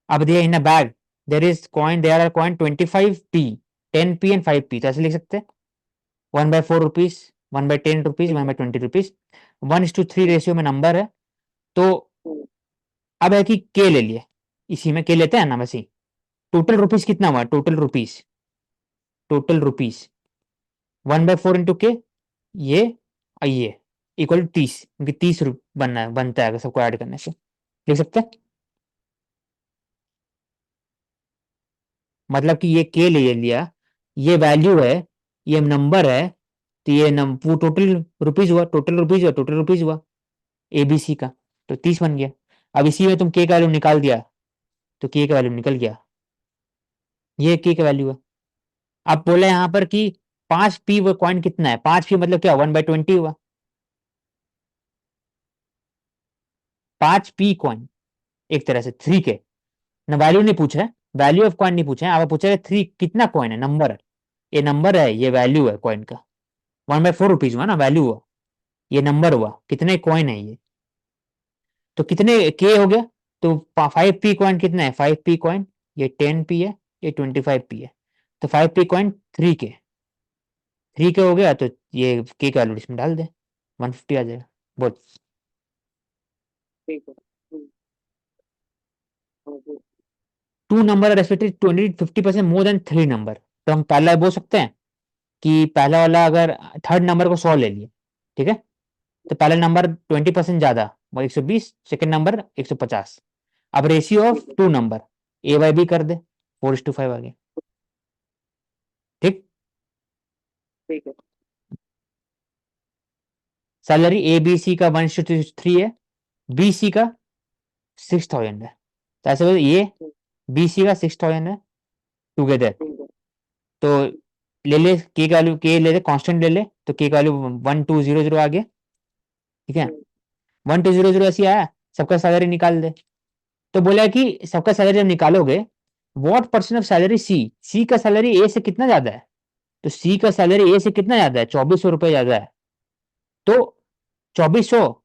अब दिया in a bag there are coin 25p, 10p and 5p, तो ऐसे लिख सकते हैं 1/4 रुपीज, 1/10 रुपीज, ठीक वन है। By twenty rupees 1:3 hmm, ratio में नंबर है। तो हम्म, अब है कि के ले लिए, इसी में के लेते हैं ना वैसे ही। टोटल रुपीज कितना हुआ, टोटल रुपीज 1/4 इंटू के, ये और ये इक्वल टू 30, क्योंकि 30 बनता है अगर सबको ऐड करने से, लिख सकते हैं। मतलब कि ये के ले लिया, ये वैल्यू है, ये नंबर है, तो ये वो टोटल रुपीज हुआ एबीसी का, तो 30 बन गया। अब इसी में तुम के का वैल्यू निकाल दिया, तो के का वैल्यू निकल गया, ये के का वैल्यू है। अब बोला यहाँ पर कि 5p वो कॉइन कितना है, 5p मतलब क्या, 1/20 हुआ, 5p कॉइन, एक तरह से 3 के ना, वैल्यू नहीं पूछा है, वैल्यू ऑफ कॉइन नहीं पूछा है, आप पूछा है 3 कितना कॉइन है, नंबर है, ये नंबर है, ये वैल्यू है कॉइन का, 1/4 रुपीज हुआ ना, वैल्यू हुआ, ये नंबर हुआ, कितने कॉइन है ये, तो कितने के हो गया। तो 5p कॉइन कितना है, 5p कॉइन, ये 10p है, ये 25p है, तो 5p कॉइन 3 के हो गया, तो ये के का वैल्यू इसमें डाल दे, 150 आ जाएगा। बोल। ठीक है। हाँ, two number respective 50% more than 3 number, तो हम पहला बोल सकते हैं कि पहला वाला अगर थर्ड नंबर को 100 ले लिए, ठीक है। तो पहला नंबर 20% ज्यादा, वो 120, सेकंड नंबर 150। अब ratio of two number A by B कर दे, 4:5 आ गया। ठीक। ठीक है। सैलरी ए बी सी का 1:3 है, बी सी का 6,000 है। तो ऐसे बोले ये बी सी का 6,000 है टुगेदर। ठीक है। तो ले ले के का वैल्यू, के ले ले कांस्टेंट ले ले, तो के का वैल्यू 1,200 आ गया। ठीक है। 1,200 ऐसे आया, सबका सैलरी निकाल दे। तो बोला कि सबका सैलरी जब निकालोगे, व्हाट परसेंट ऑफ सैलरी सी, सी का सैलरी ए से कितना ज्यादा है। तो सी का सैलरी ए से कितना ज्यादा है, 2,400 रुपये ज्यादा है। तो 2,400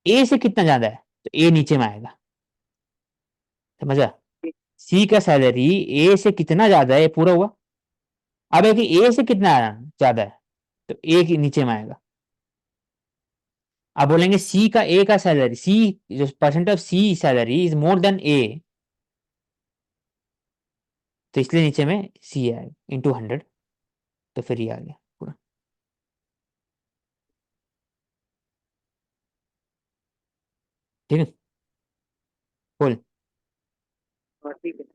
ए से कितना ज्यादा है, तो ए नीचे में आएगा। समझा। सी का सैलरी ए से कितना ज्यादा है, ये पूरा हुआ। अब है कि ए से कितना ज्यादा है, तो ए के नीचे में आएगा। अब बोलेंगे सी का, ए का सैलरी, सी जो percent of C salary is more than A, तो इसलिए नीचे में सी आएगा इंटू 100। तो फिर ये आ गया पूरा। ठीक है। बोल। हाँ ठीक है।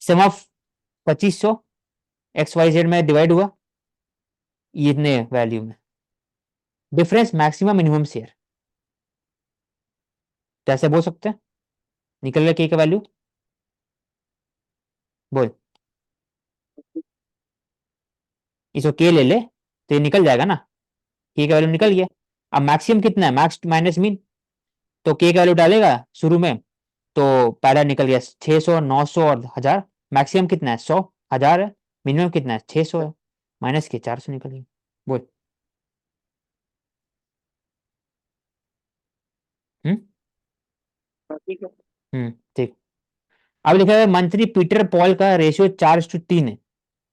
Sum of 2,500 x Y Z में डिवाइड हुआ, ये इतने वैल्यू में डिफरेंस मैक्सिमम मिनिमम शेयर। तो ऐसे बोल सकते हैं, निकल गया के का वैल्यू। बोल। इसको के ले ले, तो ये निकल जाएगा ना, के का वैल्यू निकल गया। अब मैक्सिमम कितना है, मैक्स माइनस मीन, तो के का वैल्यू डालेगा शुरू में, तो पहला निकल गया 600, 900 और 1,000। मैक्सिमम कितना है, 100, 1,000 है। मिनिमम कितना है, 600 है। माइनस के 400 निकल गया। बोल। हम्म। हाँ ठीक है। ठीक। अब लिखा है मंथली पीटर पॉल का रेशियो 4:3 है।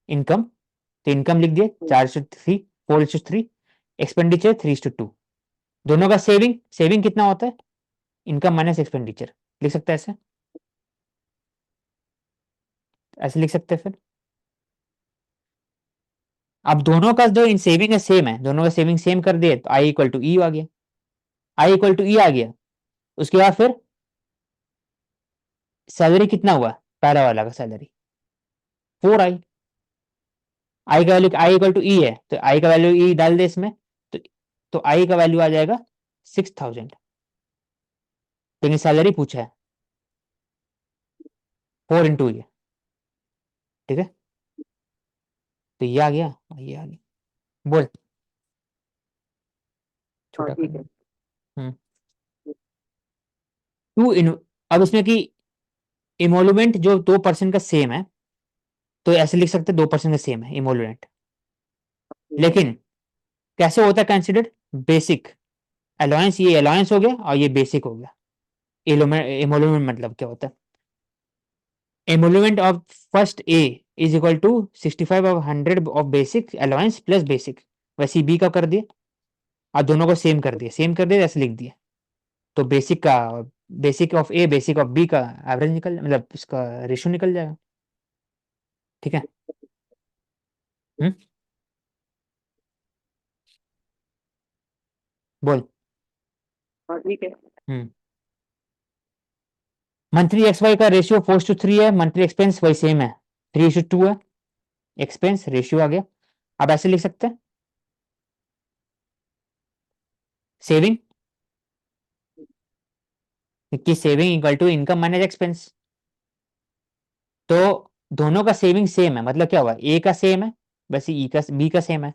इनकम, तो इनकम लिख दिए 4:3, 4:3। एक्सपेंडिचर 3:2। दोनों का सेविंग, सेविंग कितना होता है, इनकम माइनस एक्सपेंडिचर। लिख सकते हैं ऐसे, ऐसे लिख सकते हैं फिर। अब दोनों का जो इन सेविंग है सेम है, दोनों का सेविंग सेम कर दिए, तो आई इक्वल टू ई आ गया। आई इक्वल टू ई आ गया। उसके बाद फिर सैलरी कितना हुआ, पहला वाला का सैलरी 4 आई। आई का वैल्यू, आई इक्वल टू ई है, तो आई का वैल्यू ई डाल दे इसमें। तो आई का वैल्यू आ जाएगा 6,000। लेकिन सैलरी पूछा है 4 इंटू ये। ठीक है। तो ये आ गया, ये आ गया। बोल। हाँ छोटा कर ठीक दे। है। टू इन, अब इसमें कि इमोल्यूमेंट जो 2% का सेम है, तो ऐसे लिख सकते 2% का सेम है इमोल्यूमेंट। ठीक है। लेकिन कैसे होता है कंसिडर्ड, बेसिक अलाउंस, ये अलाउंस हो गया और ये बेसिक हो गया। इमोल्यूमेंट मतलब क्या होता है, emolument of first A is equal to 65 ऑफ 100 of basic allowance plus basic. वैसे बी का कर दिए, और दोनों को सेम कर दिया, सेम कर दिया ऐसे लिख दिया। तो बेसिक का, basic of A basic of B का एवरेज निकल, मतलब इसका रेशियो निकल जाएगा। ठीक है। हम्म। बोल। हाँ ठीक है। हम्म। मंथली एक्स वाई का रेशियो 4:3 है, मंथली एक्सपेंस वही सेम है, 3:2 है। एक्सपेंस रेशियो आ गया। अब ऐसे लिख सकते हैं, सेविंग की saving equal to income minus expense. तो दोनों का सेविंग सेम है, मतलब क्या हुआ, ए का सेम है, वैसे ई का, बी का सेम है।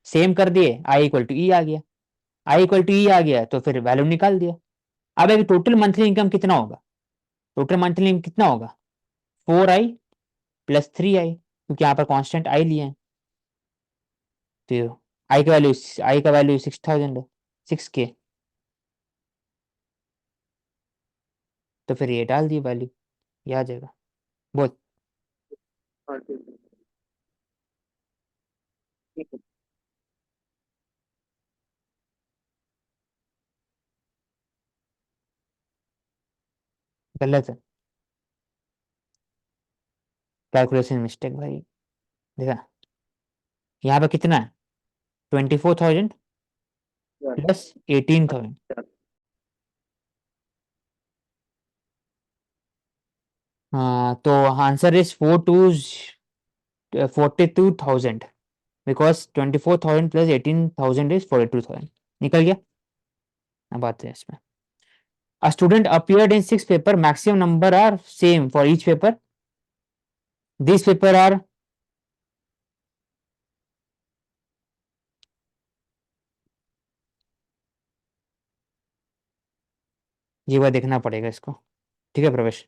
सेम कर दिए, आई इक्वल टू ई आ गया। आई इक्वल टू ई आ गया, तो फिर वैल्यू निकाल दिया। अब एक टोटल मंथली इनकम कितना होगा, टोटल मंथली इनकम कितना होगा, 4i + 3i, क्योंकि यहाँ पर कांस्टेंट आई लिए हैं। तो आई का वैल्यू 6,000 है, 6K। तो फिर ये डाल दिए वैल्यू, ये आ जाएगा। बोल। हाँ ठीक है। ठीक है। गलत है, कैलकुलेशन मिस्टेक भाई। देखा, यहाँ पे कितना है, 24,000 Yes. प्लस 18,000। अच्छा, हाँ, तो answer is 42,000 because 24,000 plus 18,000 is 42,000। निकल गया। अब आते हैं इसमें। A student appeared in 6 paper. Maximum number are same for each paper. These paper are ये बात देखना पड़ेगा इसको। ठीक है प्रवेश,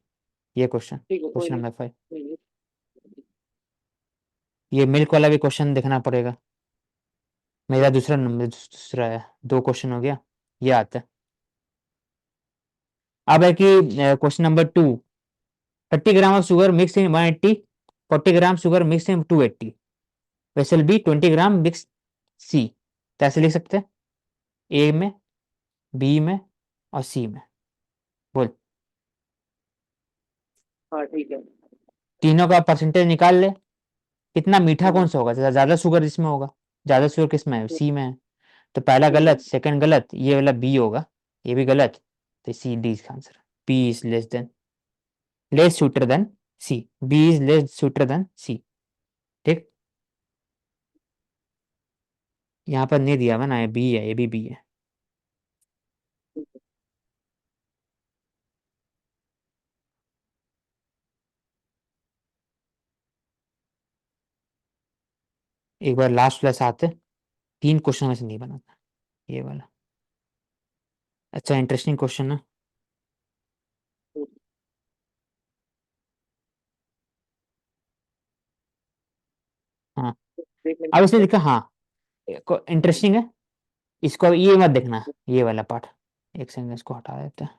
ये क्वेश्चन ठीक है, कोई क्वेश्चन नहीं, नंबर 5, कोई नहीं। ये मिल्क वाला भी क्वेश्चन देखना पड़ेगा। मेरा दूसरा नंबर दूसरा है, 2 क्वेश्चन हो गया। ये आता है। अब है कि question number 2, 30 gram of sugar mix in 180, 40 gram sugar mix in 280, vessel B 20 gram mix C. कैसे लिख सकते हैं? ए में, बी में और सी में। बोल। हाँ ठीक है। तीनों का परसेंटेज निकाल ले। कितना मीठा हम्म, कौन सा होगा? ज्यादा शुगर इसमें होगा। ज्यादा शुगर किस में है? हम्म, सी में है। तो पहला गलत, हम्म, सेकंड गलत, ये वाला बी होगा, ये भी गलत। तो सी डी इसका answer. B is less shooter than C. B is less shooter than C. ठीक। यहाँ पर नहीं दिया हुआ ना, ये बी है, ये भी बी है। ठीक है। एक बार लास्ट प्लस आते, 3 क्वेश्चन में से नहीं बनाता ये वाला। अच्छा, इंटरेस्टिंग क्वेश्चन है। हाँ, देख लेंगे अब यहाँ इसमें पर। लिखा, हाँ हम्म, इंटरेस्टिंग है। इसको ये मत देखना, ये वाला पार्ट। एक सेकंड, इसको हटा देते हैं।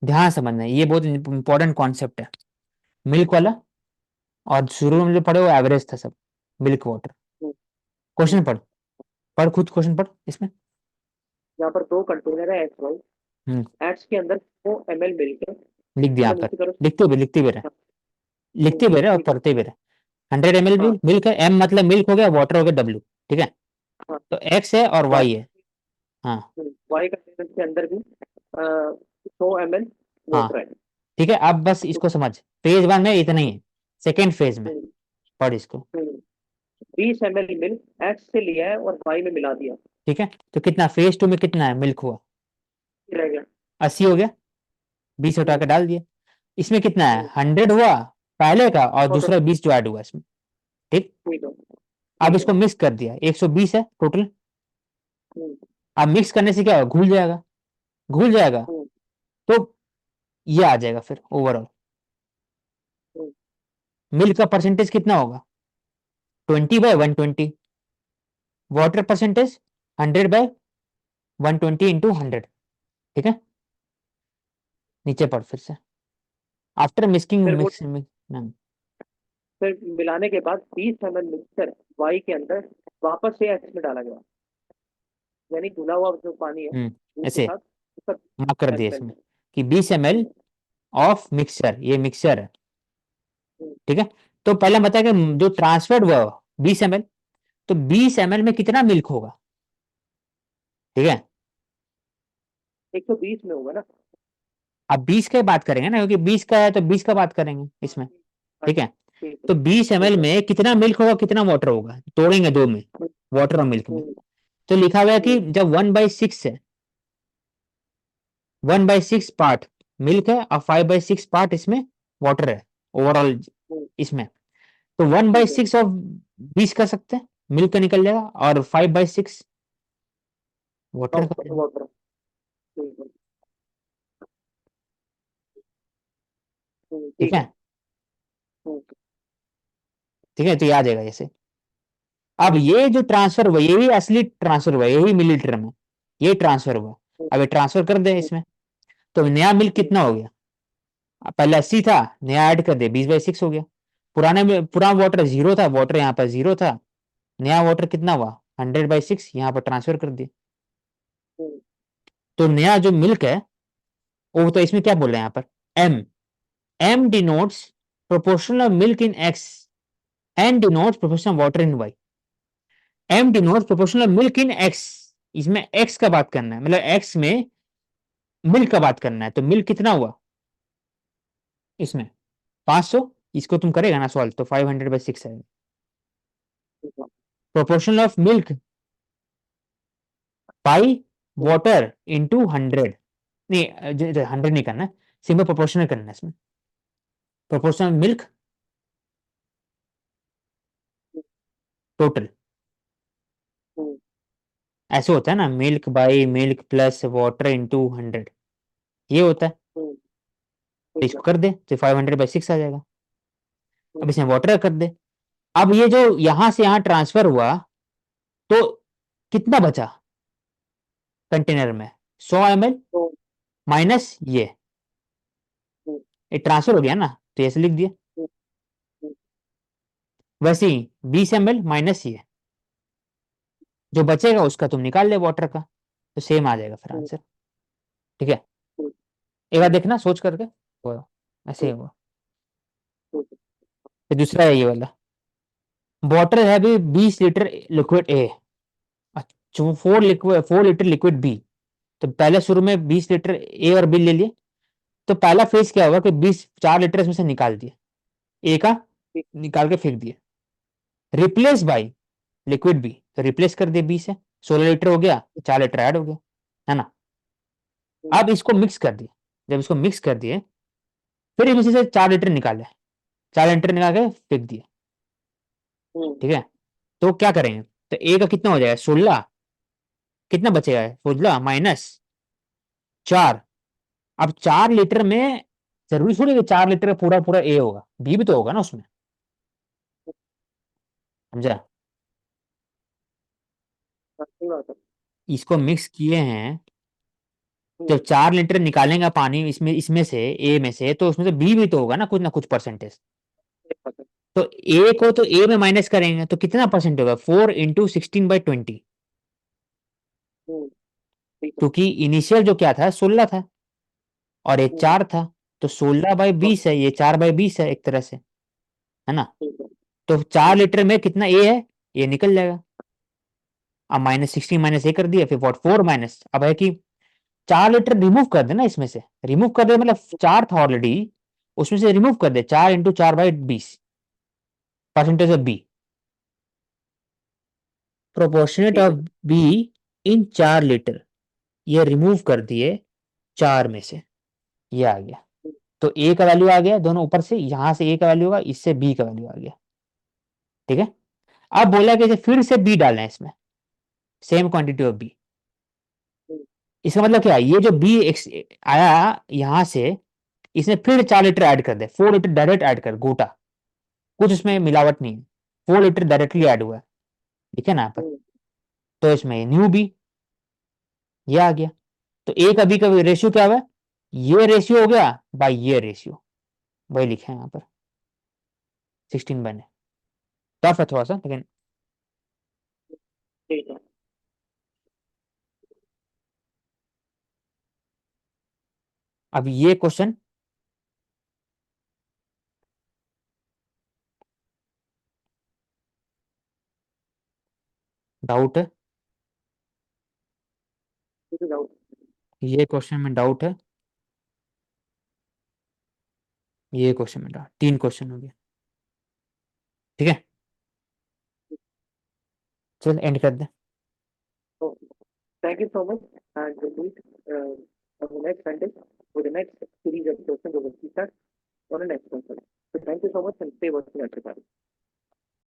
ध्यान से समझना है, ये बहुत इंपॉर्टेंट कॉन्सेप्ट है। मिल्क वाला, और शुरू में जो पढ़े वो एवरेज था सब। Milk water. Hmm, question hmm. पढ़, पढ़ खुद क्वेश्चन पढ़ इसमें। यहाँ पर 2 कंटेनर है एक्स वाई। हम्म, एक्स के अंदर 100 ml मिल्क है। लिख दिया थोड़ा यहाँ पर। नीचे करो। लिखते भी रहे, हाँ, लिखते भी रहे और ठीक है। पढ़ते भी रहे। 100 ml भी हाँ, मिल्क है, एम मतलब मिल्क हो गया, वाटर हो गया डब्ल्यू। ठीक है। हाँ। तो एक्स है और वाई, वाई है। हाँ, वाई कंटेनर के अंदर भी 100 ml हाँ। वाटर है। ठीक है, अब बस इसको समझ। फेज 1 में इतना ही है, सेकेंड फेज में हम्म, पढ़ इसको। हम्म। 20 ml मिल्क एक्स से लिया है और वाई में मिला दिया। ठीक है, तो कितना फेज 2 में कितना है मिल्क हुआ? ये रह गया। 80 हो गया, 20 उठा हम्म, के डाल दिया। इसमें कितना है? हम्म। 100 हुआ पहले का, और और दूसरा 20 जो ऐड हुआ इसमें। ठीक। ठीक है, अब ठीक है। इसको मिक्स कर दिया, 120 है टोटल। हम्म, अब मिक्स करने से क्या होगा? घुल जाएगा। घुल जाएगा, हम्म, तो ये आ जाएगा फिर ओवरऑल। हम्म, मिल्क का परसेंटेज कितना होगा? 20/120। Water percentage 100/120 into 100। ठीक है। नीचे पढ़ फिर से। आफ्टर मिक्सिंग फिर वो, मिक्स मिक्स। फिर मिलाने के बाद 20 ml मिक्सचर वाई के अंदर वापस से एक्स में डाला गया। यानी घुला हुआ जो पानी है दूध के ऐसे साथ उसका मार्क कर दिया 10 ml इसमें में। कि 20 ml हम्म, ऑफ मिक्सचर, ये मिक्सचर है। हम्म। ठीक है। तो पहले बताया कि जो ट्रांसफर्ड हुआ 20 ml, तो 20 ml में कितना मिल्क होगा? ठीक है। 120 में होगा ना। अब 20 का बात करेंगे ना, क्योंकि 20 का है तो 20 का बात करेंगे हाँ, इसमें। हाँ, ठीक है। ठीक है, तो 20 ml ठीक है। में कितना मिल्क होगा, कितना वाटर होगा? तोड़ेंगे दो में, हम्म, वाटर और मिल्क में। हम्म, तो लिखा हुआ है कि हम्म, जब 1/6 है, 1/6 पार्ट मिल्क है और 5/6 पार्ट इसमें वाटर है ओवरऑल हम्म, इसमें। तो वन बाई ठीक है। सिक्स ऑफ 20 कर सकते हैं, मिल्क का निकल जाएगा, और 5/6 वाटर का हो जाएगा। वाटर, ठीक है। ठीक ठीक है। है। हम्म, ठीक है, तो ये आ जाएगा जैसे। अब ठीक है। ये जो ट्रांसफर हुआ, ये भी असली ट्रांसफर हुआ, यही मिलीलीटर में ये ट्रांसफर हुआ। हम्म, अब ये ट्रांसफर कर दे हम्म, इसमें, तो नया मिल्क हम्म, कितना हो गया? पहले 80 था, नया ऐड कर दे, 20/6 हो गया। पुराने में पुराना वाटर 0 था, वाटर यहाँ पर 0 था, नया वाटर कितना हुआ? 100/6 यहाँ पर ट्रांसफर कर दिया। हम्म, तो नया जो मिल्क है, वो तो इसमें क्या बोल रहे हैं यहाँ पर? M. M denotes proportion of milk in X, N denotes proportion of water in Y. M denotes proportion of milk in X, इसमें X का बात करना है, मतलब X में मिल्क का बात करना है, तो मिल्क कितना हुआ इसमें 500, इसको तुम करेगा ना सॉल्व तो 500/6 आएगा। Proportion of milk by water into 100, नहीं 100 नहीं करना, सिंपल प्रोपोर्शनल करना है इसमें। प्रोपोर्शन ऑफ मिल्क टोटल, ऐसे होता है ना, milk by milk plus water into 100, ये होता है। तो इसको कर दे तो 500/6 आ जाएगा। अब इसमें वाटर कर दे। अब ये जो यहां से यहां ट्रांसफर हुआ तो कितना बचा कंटेनर में, 100 ml माइनस ये ट्रांसफर हो गया ना, तो ऐसे लिख दिया। वैसे ही 20 ml माइनस ये, जो बचेगा उसका तुम निकाल ले वाटर का, तो सेम आ जाएगा फिर आंसर। ठीक है, एक बार देखना सोच करके, ऐसे ही होगा। फिर दूसरा है ये वाला, वाटर है भी 20 लीटर लिक्विड ए, अच्छा 4 लीटर लिक्विड बी। तो पहले शुरू में 20 लीटर ए और बी ले लिए, तो पहला फेज क्या होगा कि 4 लीटर इसमें से निकाल दिए, ए का निकाल के फेंक दिए, रिप्लेस बाई लिक्विड बी, तो रिप्लेस कर दिए बी से, 16 लीटर हो गया, 4 लीटर ऐड हो गया, है ना। अब इसको मिक्स कर दिए, जब इसको मिक्स कर दिए फिर इसी से 4 लीटर निकाले, 4 लीटर निकाल के फेंक दिए। ठीक है, तो क्या करेंगे, तो ए का कितना हो जाएगा 16, कितना बचेगा 16 माइनस 4। अब 4 लीटर में जरूरी थोड़ी कि 4 लीटर का पूरा पूरा ए होगा, बी भी तो होगा ना उसमें, समझा। इसको मिक्स किए हैं, जब 4 लीटर निकालेंगे पानी इसमें इसमें से ए में से, तो उसमें से बी भी तो होगा ना कुछ परसेंटेज, तो ए को तो ए में माइनस करेंगे तो कितना परसेंट होगा, 4 × 16/20, क्योंकि इनिशियल जो क्या था 16 था और ये 4 था, तो 16/20 है, ये 4/20 है एक तरह से, है ना। तो 4 लीटर में कितना ए है, ये निकल जाएगा। अब -16 माइनस ए कर दिया, फिर 4 माइनस, अब है कि 4 लीटर रिमूव कर देना इसमें से, रिमूव कर दे मतलब 4 था ऑलरेडी, उसमें से रिमूव कर दे, 4 × 4/20 percentage of B, proportionate of B in 4 litre, ये रिमूव कर दिए 4 में से, ये आ गया। तो ए का वैल्यू आ गया दोनों ऊपर से, यहां से ए का वैल्यू होगा, इससे बी का वैल्यू आ गया। ठीक है, अब बोला कि फिर से बी डालें इसमें, सेम क्वांटिटी ऑफ बी। इसका मतलब क्या है, ये जो बी आया यहां से, इसने फिर 4 लीटर ऐड कर दे, 4 लीटर डायरेक्ट ऐड कर गोटा, कुछ इसमें मिलावट नहीं है, 4 लीटर डायरेक्टली ऐड हुआ है, ठीक है ना यहाँ पर। तो इसमें न्यू बी ये आ गया, तो ए का बी का रेशियो क्या हुआ, ये रेशियो हो गया बाई ये रेशियो, वही लिखे हैं यहाँ पर 16 बने, टफ है थोड़ा सा लेकिन। अब ये क्वेश्चन डाउट है, ये क्वेश्चन में डाउट है, ये क्वेश्चन में डाउट, 3 क्वेश्चन हो गया। ठीक है, चल एंड कर दे। Thank you so much, and we'll meet on the next Sunday with the next series of questions we will start on the next one. So thank you so much and stay watching at the